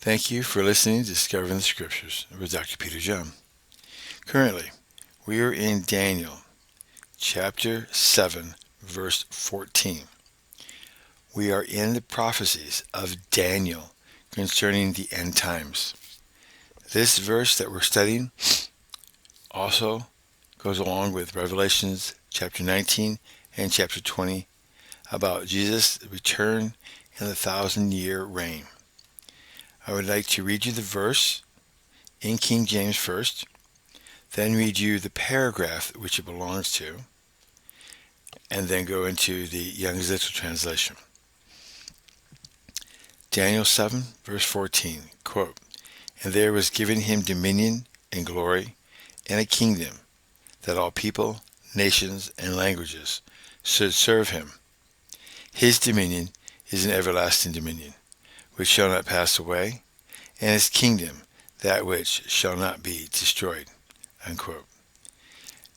Thank you for listening to Discovering the Scriptures with Dr. Peter John. Currently, we are in Daniel, chapter 7, verse 14. We are in the prophecies of Daniel concerning the end times. This verse that we're studying also goes along with Revelations chapter 19 and chapter 20 about Jesus' return and the 1,000-year reign. I would like to read you the verse in King James first, then read you the paragraph which it belongs to, and then go into the Young's Literal Translation. Daniel 7, verse 14, quote, "And there was given him dominion and glory and a kingdom, that all people, nations, and languages should serve him. His dominion is an everlasting dominion, which shall not pass away, and his kingdom that which shall not be destroyed." Unquote.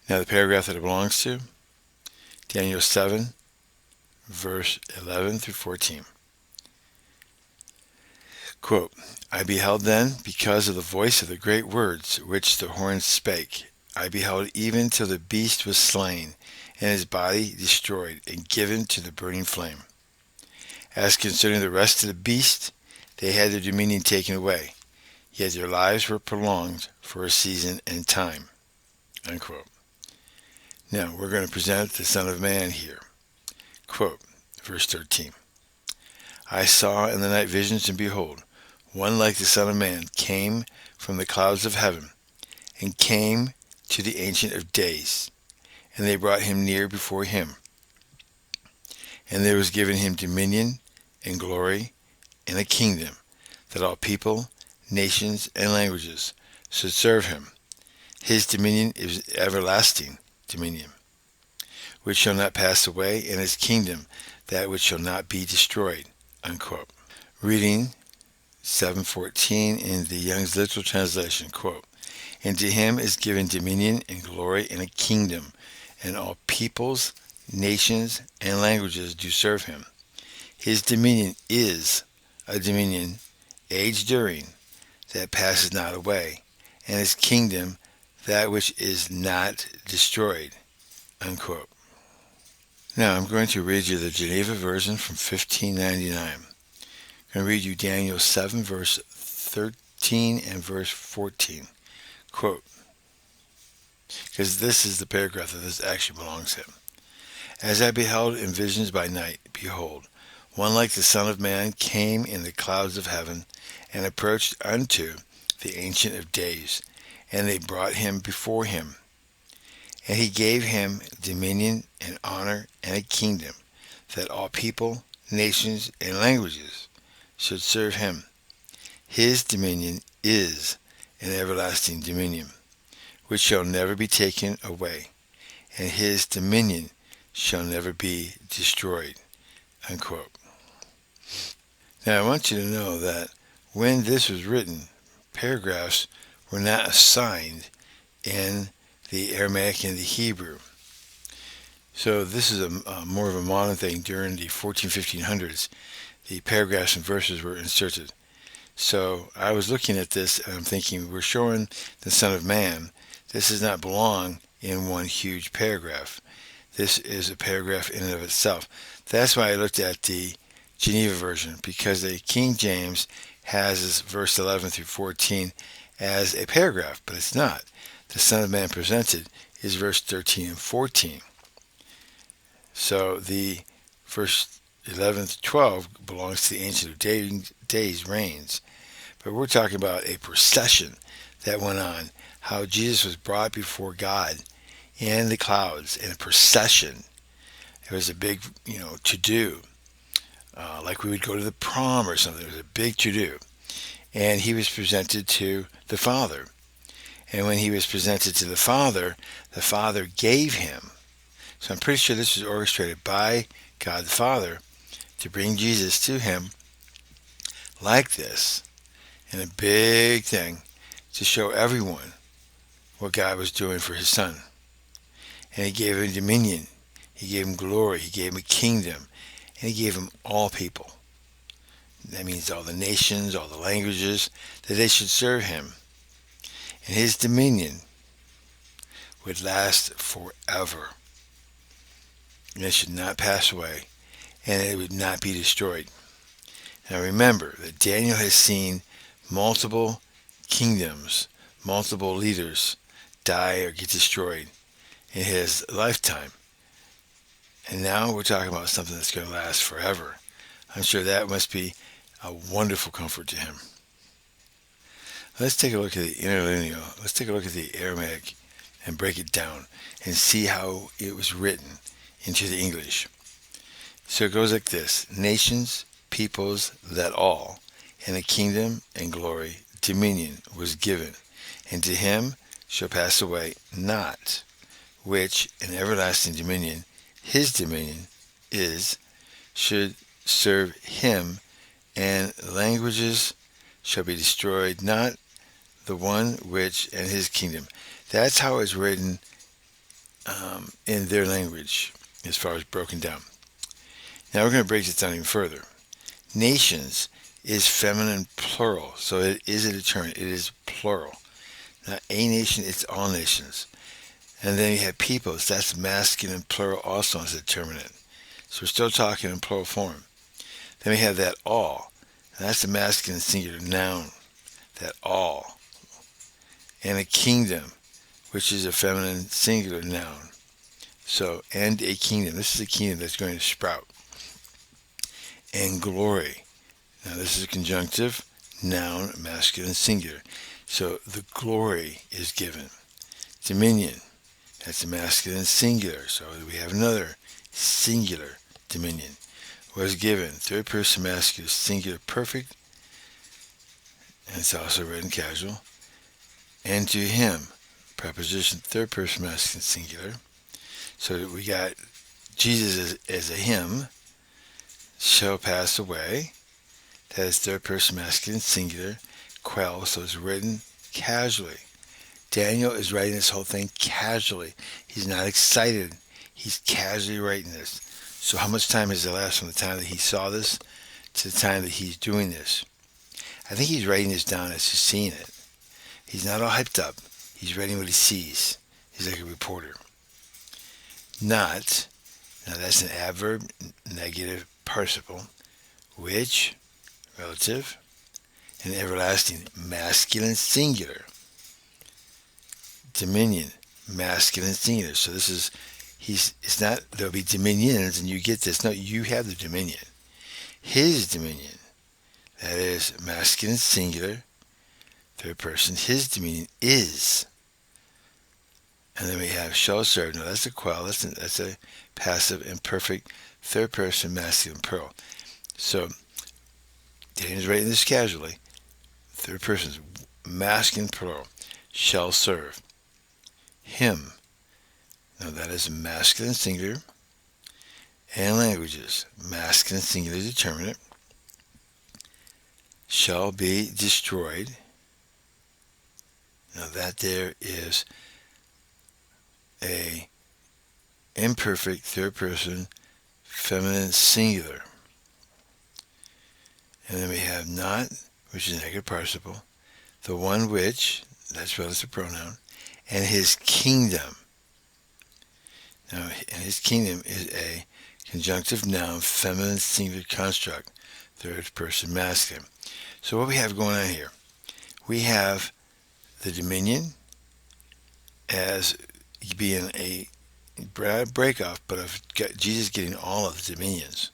Now the paragraph that it belongs to, Daniel 7, verse 11 through 14. Quote, "I beheld then, because of the voice of the great words which the horn spake, I beheld even till the beast was slain, and his body destroyed, and given to the burning flame. As concerning the rest of the beast, they had their dominion taken away, yet their lives were prolonged for a season and time." Unquote. Now, we're going to present the Son of Man here. Quote, verse 13, "I saw in the night visions, and behold, one like the Son of Man came from the clouds of heaven, and came to the Ancient of Days, and they brought him near before him. And there was given him dominion and glory and a kingdom, that all people, nations, and languages should serve him. His dominion is everlasting dominion, which shall not pass away, and his kingdom that which shall not be destroyed." Unquote. Reading 7:14 in the Young's Literal Translation, quote, "And to him is given dominion and glory and a kingdom, and all peoples, nations, and languages do serve him. His dominion is a dominion, age during, that passes not away, and his kingdom that which is not destroyed." Unquote. Now I'm going to read you the Geneva version from 1599. I'm going to read you Daniel 7, verse 13 and verse 14. Quote, because this is the paragraph that this actually belongs to. "As I beheld in visions by night, behold, one like the Son of Man came in the clouds of heaven, and approached unto the Ancient of Days, and they brought him before him. And he gave him dominion and honor and a kingdom, that all people, nations, and languages should serve him. His dominion is an everlasting dominion, which shall never be taken away, and his dominion shall never be destroyed." Unquote. Now I want you to know that when this was written, paragraphs were not assigned in the Aramaic and the Hebrew. So this is a more of a modern thing. During the 1500s, the paragraphs and verses were inserted. So I was looking at this and I'm thinking, we're showing the Son of Man. This does not belong in one huge paragraph. This is a paragraph in and of itself. That's why I looked at the Geneva version, because the King James has this verse 11 through 14 as a paragraph, but it's not. The Son of Man presented is verse 13 and 14. So the verse 11 to 12 belongs to the Ancient of Days reigns. But we're talking about a procession that went on, how Jesus was brought before God in the clouds in a procession. It was a big, to-do. Like we would go to the prom or something. It was a big to-do. And he was presented to the Father. And when he was presented to the Father gave him. So I'm pretty sure this was orchestrated by God the Father to bring Jesus to him like this, in a big thing, to show everyone what God was doing for his Son. And he gave him dominion, he gave him glory, he gave him a kingdom, and he gave him all people. That means all the nations, all the languages, that they should serve him. And his dominion would last forever. And it should not pass away, and it would not be destroyed. Now remember that Daniel has seen multiple kingdoms, multiple leaders die or get destroyed in his lifetime. And now we're talking about something that's going to last forever. I'm sure that must be a wonderful comfort to him. Let's take a look at the interlinear. Let's take a look at the Aramaic and break it down and see how it was written into the English. So it goes like this: nations, peoples, that all, and a kingdom and glory, dominion was given, and to him shall pass away not, which an everlasting dominion, his dominion is, should serve him, and languages shall be destroyed, not the one which and his kingdom. That's how it's written in their language, as far as broken down. Now we're going to break this down even further. Nations is feminine plural, so it is a determinant. It is plural. Not a nation, it's all nations. And then you have peoples. That's masculine plural also as a determinant. So we're still talking in plural form. Then we have that all. And that's the masculine singular noun. That all. And a kingdom, which is a feminine singular noun. So, and a kingdom. This is a kingdom that's going to sprout. And glory. Now this is a conjunctive noun, masculine singular. So the glory is given. Dominion. That's a masculine singular. So we have another singular dominion. Was given. Third person masculine singular perfect. And it's also written casual. And to him, preposition third person masculine singular. So we got Jesus as a him, shall pass away. That is third person masculine singular. Quell, so it's written casually. Daniel is writing this whole thing casually. He's not excited. He's casually writing this. So how much time has elapsed from the time that he saw this to the time that he's doing this? I think he's writing this down as he's seeing it. He's not all hyped up. He's writing what he sees. He's like a reporter. Not, now that's an adverb, negative participle, which, relative, and everlasting, masculine singular. Dominion, masculine singular. So this is, it's not, there'll be dominions and you get this. No, you have the dominion. His dominion, that is masculine singular, third person, his dominion is. And then we have shall serve. Now that's a quell, that's a passive imperfect third person masculine plural. So Daniel's writing this casually. Third person, masculine plural, shall serve him. Now that is masculine singular, and languages, masculine singular determinate, shall be destroyed. Now that there is a imperfect third person feminine singular. And then we have not, which is a negative participle, the one which, that's relative pronoun, and his kingdom. Now, and his kingdom is a conjunctive noun, feminine singular construct, third person masculine. So what we have going on here, we have the dominion as being a break-off, but of Jesus getting all of the dominions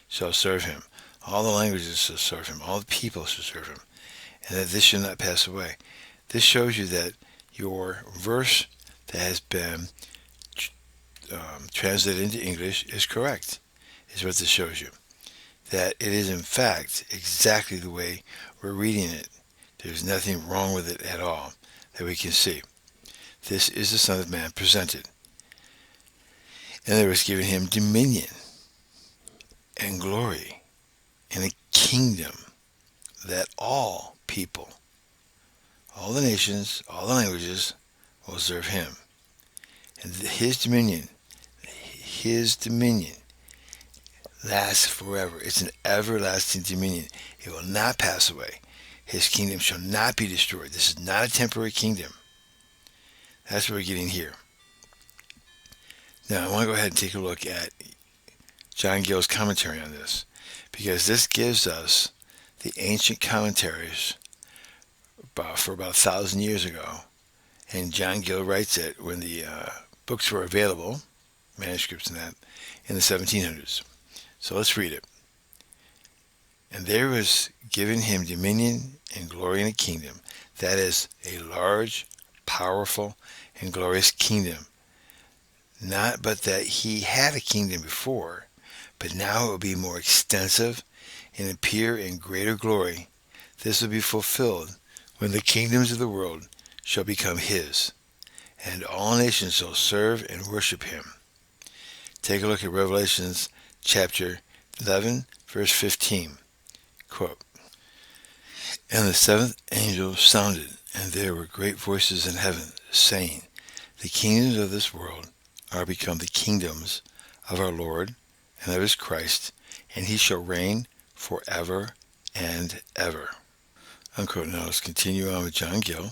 shall serve him. All the languages shall serve him. All the people shall serve him. And that this shall not pass away. This shows you that your verse that has been translated into English is correct, is what this shows you. That it is in fact exactly the way we're reading it. There's nothing wrong with it at all that we can see. This is the Son of Man presented. And there was given him dominion and glory and a kingdom that all people, all the nations, all the languages will serve him. And his dominion, lasts forever. It's an everlasting dominion. It will not pass away. His kingdom shall not be destroyed. This is not a temporary kingdom. That's what we're getting here. Now, I want to go ahead and take a look at John Gill's commentary on this, because this gives us the ancient commentaries for about 1,000 years ago. And John Gill writes it when the books were available, manuscripts and that, in the 1700s. So let's read it. And there was given him dominion and glory in a kingdom, that is, a large, powerful, and glorious kingdom. Not but that he had a kingdom before, but now it will be more extensive and appear in greater glory. This will be fulfilled when the kingdoms of the world shall become his, and all nations shall serve and worship him. Take a look at Revelations chapter 11, verse 15. Quote, And the seventh angel sounded, and there were great voices in heaven, saying, The kingdoms of this world are become the kingdoms of our Lord and of his Christ, and he shall reign forever and ever. Unquote. Now let's continue on with John Gill.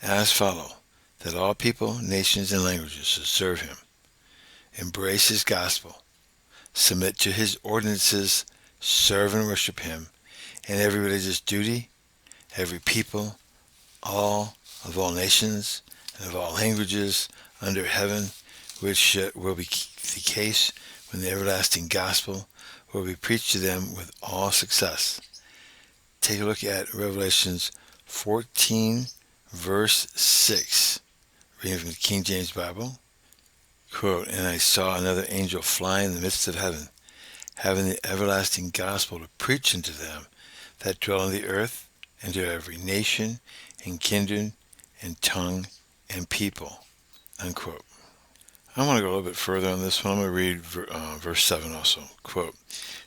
As follow, that all people, nations, and languages should serve him, embrace his gospel, submit to his ordinances, serve and worship him, in every religious duty, every people, all of all nations, and of all languages under heaven, which will be the case when the everlasting gospel will be preached to them with all success. Take a look at Revelations 14, verse 6, reading from the King James Bible. Quote, And I saw another angel fly in the midst of heaven, having the everlasting gospel to preach unto them that dwell on the earth, and to every nation, and kindred, and tongue, and people. Unquote. I want to go a little bit further on this one. I'm going to read verse 7 also. Quote,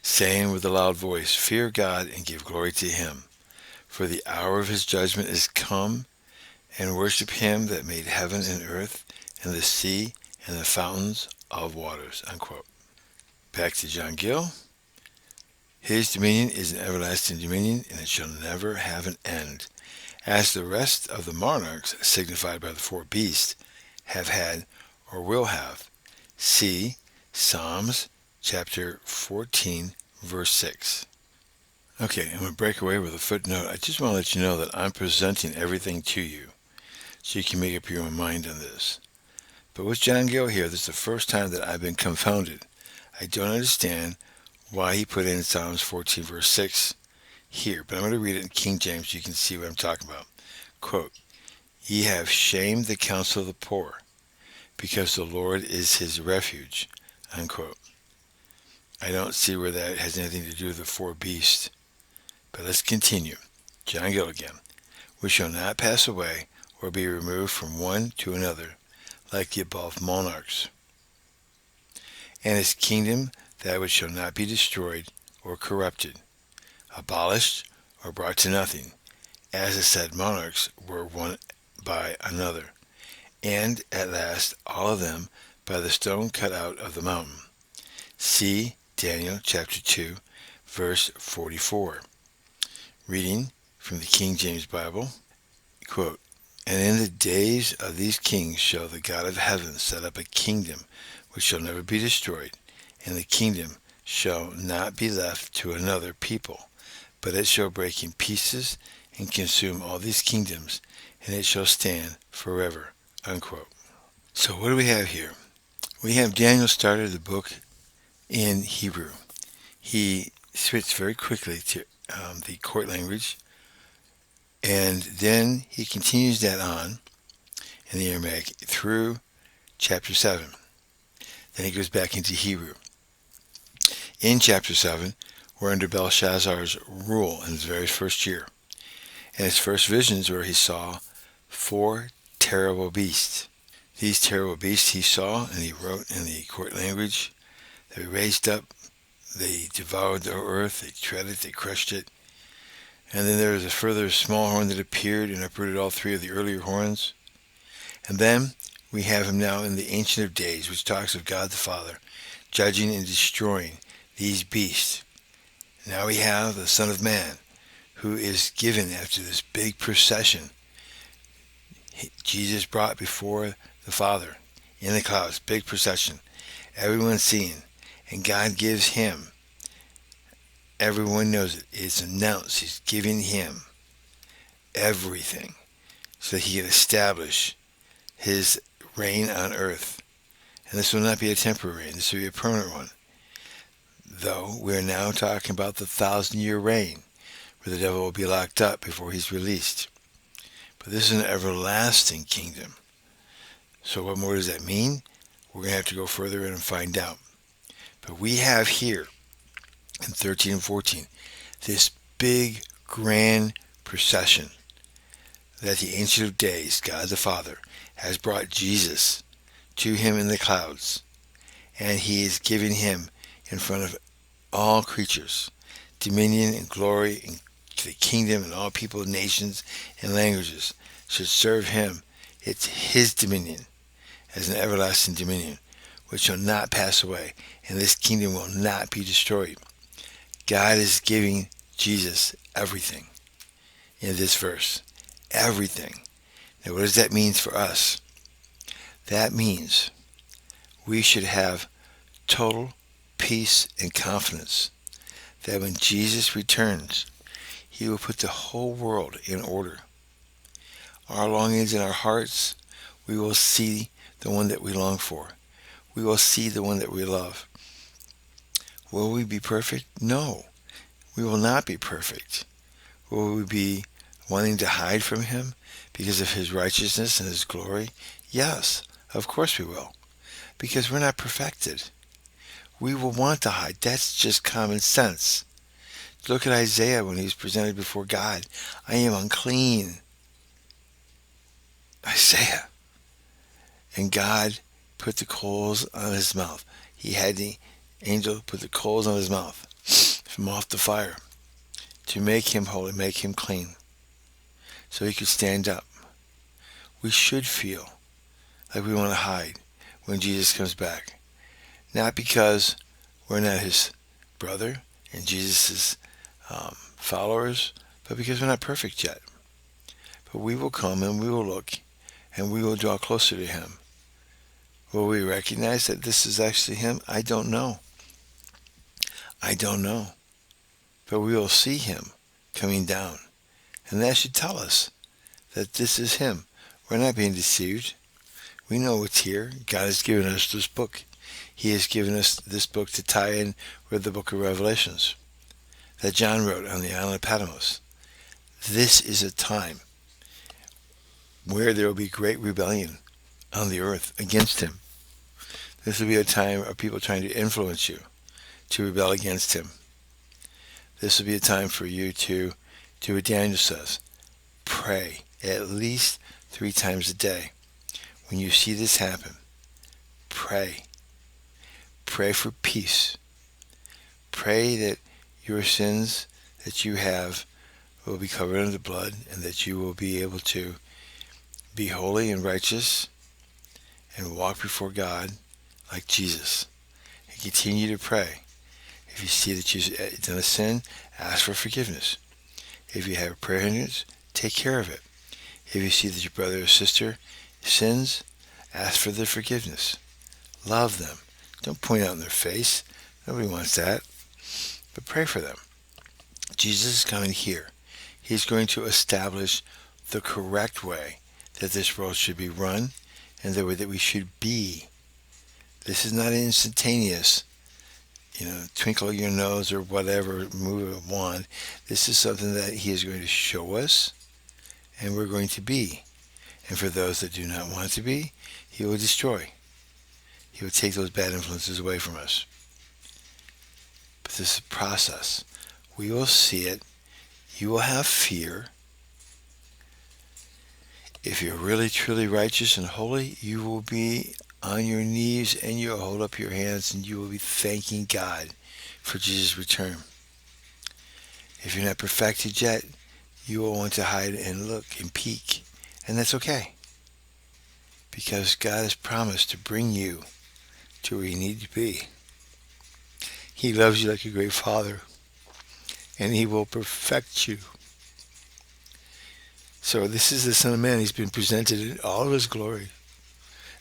Saying with a loud voice, Fear God and give glory to him, for the hour of his judgment is come, and worship him that made heaven and earth, and the sea, and the fountains of waters. Unquote. Back to John Gill. His dominion is an everlasting dominion, and it shall never have an end, as the rest of the monarchs, signified by the four beasts, have had or will have. See Psalms chapter 14, verse 6. Okay, I'm going to break away with a footnote. I just want to let you know that I'm presenting everything to you, so you can make up your own mind on this. But with John Gill here, this is the first time that I've been confounded. I don't understand why he put in Psalms 14, verse 6 here, but I'm going to read it in King James so you can see what I'm talking about. Quote, Ye have shamed the counsel of the poor, because the Lord is his refuge. Unquote. I don't see where that has anything to do with the four beasts. But let's continue. John Gill again. We shall not pass away or be removed from one to another, like the above monarchs. And his kingdom, that which shall not be destroyed or corrupted, abolished or brought to nothing, as the said monarchs were one by another, and at last all of them by the stone cut out of the mountain. See Daniel chapter 2, verse 44. Reading from the King James Bible, quote, And in the days of these kings shall the God of heaven set up a kingdom which shall never be destroyed, and the kingdom shall not be left to another people, but it shall break in pieces and consume all these kingdoms, and it shall stand forever. Unquote. So what do we have here? We have Daniel started the book in Hebrew. He switched very quickly to the court language, and then he continues that on in the Aramaic through chapter 7. Then he goes back into Hebrew. In chapter 7, we're under Belshazzar's rule in his very first year. And his first visions where he saw 4 terrible beasts. These terrible beasts he saw, and he wrote in the court language, they raised up, they devoured the earth, they tread it, they crushed it. And then there was a further small horn that appeared and uprooted all 3 of the earlier horns. And then we have him now in the Ancient of Days, which talks of God the Father, judging and destroying these beasts. Now we have the Son of Man, who is given after this big procession. Jesus brought before the Father in the clouds, big procession. Everyone's seeing, and God gives him. Everyone knows it. It's announced. He's giving him everything so that he can establish his reign on earth. And this will not be a temporary reign. This will be a permanent one. Though we're now talking about the 1,000-year reign, where the devil will be locked up before he's released. But this is an everlasting kingdom. So what more does that mean? We're going to have to go further in and find out. But we have here in 13 and 14 this big grand procession that the Ancient of Days, God the Father, has brought Jesus to him in the clouds, and he is giving him in front of all creatures dominion and glory, and the kingdom, and all people, nations, and languages should serve him. It's his dominion as an everlasting dominion, which shall not pass away, and this kingdom will not be destroyed. God is giving Jesus everything in this verse. Everything. Now, what does that mean for us? That means we should have total peace and confidence that when Jesus returns, he will put the whole world in order. Our longings in our hearts, we will see the one that we long for. We will see the one that we love. Will we be perfect? No, we will not be perfect. Will we be wanting to hide from him because of his righteousness and his glory? Yes, of course we will, because we're not perfected. We will want to hide. That's just common sense. Look at Isaiah when he was presented before God. I am unclean. Isaiah. And God put the coals on his mouth. He had the angel put the coals on his mouth from off the fire to make him holy, make him clean, so he could stand up. We should feel like we want to hide when Jesus comes back. Not because we're not his brother and Jesus' followers, but because we're not perfect yet. But we will come and we will look and we will draw closer to him. Will we recognize that this is actually him? I don't know. I don't know. But we will see him coming down. And that should tell us that this is him. We're not being deceived. We know what's here. God has given us this book. He has given us this book to tie in with the book of Revelations that John wrote on the island of Patmos. This is a time where there will be great rebellion on the earth against him. This will be a time of people trying to influence you to rebel against him. This will be a time for you to do what Daniel says. Pray at least 3 times a day. When you see this happen, pray. Pray for peace. Pray that your sins that you have will be covered under the blood and that you will be able to be holy and righteous and walk before God like Jesus. And continue to pray. If you see that you've done a sin, ask for forgiveness. If you have a prayer hindrance, take care of it. If you see that your brother or sister sins, ask for their forgiveness. Love them. Don't point out in their face. Nobody wants that. But pray for them. Jesus is coming here. He's going to establish the correct way that this world should be run and the way that we should be. This is not instantaneous, twinkle your nose or whatever, move a wand. This is something that he is going to show us and we're going to be. And for those that do not want to be, he will destroy. He will take those bad influences away from us. But this is a process. We will see it. You will have fear. If you're really, truly righteous and holy, you will be on your knees and you'll hold up your hands and you will be thanking God for Jesus' return. If you're not perfected yet, you will want to hide and look and peek. And that's okay. Because God has promised to bring you to where you need to be. He loves you like a great father, and he will perfect you. So this is the Son of Man. He's been presented in all of his glory.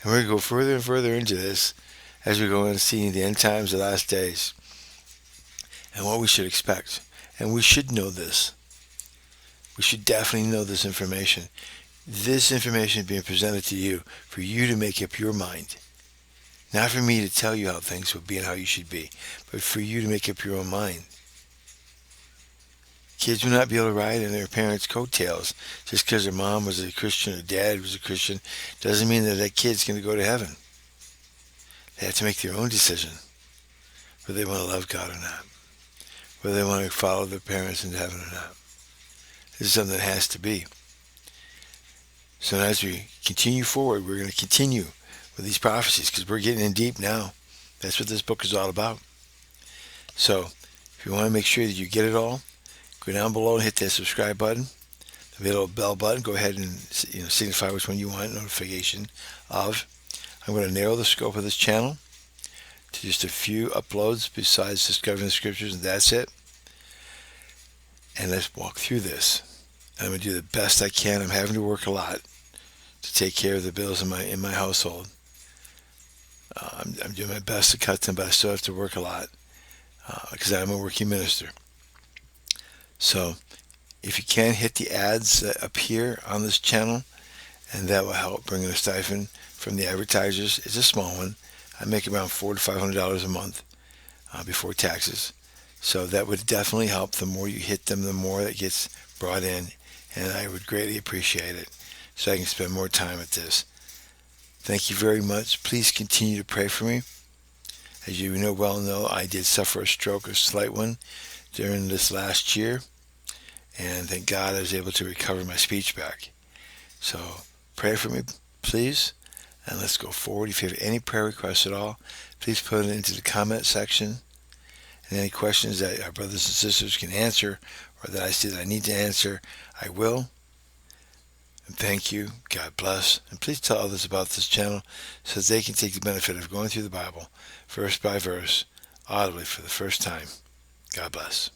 And we're going to go further and further into this as we go and see the end times, the last days, and what we should expect. And we should know this. We should definitely know this information. This information is being presented to you for you to make up your mind. Not for me to tell you how things will be and how you should be, but for you to make up your own mind. Kids will not be able to ride in their parents' coattails just because their mom was a Christian or dad was a Christian. Doesn't mean that kid's going to go to heaven. They have to make their own decision whether they want to love God or not, whether they want to follow their parents into heaven or not. This is something that has to be. So as we continue forward, we're going to continue with these prophecies because we're getting in deep now. That's what this book is all about. So if you want to make sure that you get it all, go down below and hit that subscribe button. The little bell button. Go ahead and signify which one you want notification of. I'm going to narrow the scope of this channel to just a few uploads besides discovering the scriptures, and that's it. And let's walk through this. I'm going to do the best I can. I'm having to work a lot to take care of the bills in my household. I'm doing my best to cut them, but I still have to work a lot because I'm a working minister. So if you can, hit the ads that appear on this channel, and that will help bring in a stipend from the advertisers. It's a small one. I make around $400 to $500 a month before taxes. So that would definitely help. The more you hit them, the more that gets brought in, and I would greatly appreciate it so I can spend more time at this. Thank you very much. Please continue to pray for me. As you well know, I did suffer a stroke, a slight one, during this last year, and thank God I was able to recover my speech back. So pray for me, please, and let's go forward. If you have any prayer requests at all, please put it into the comment section. And any questions that our brothers and sisters can answer, or that I see that I need to answer, I will. And thank you. God bless. And please tell others about this channel so that they can take the benefit of going through the Bible, verse by verse, audibly for the first time. God bless.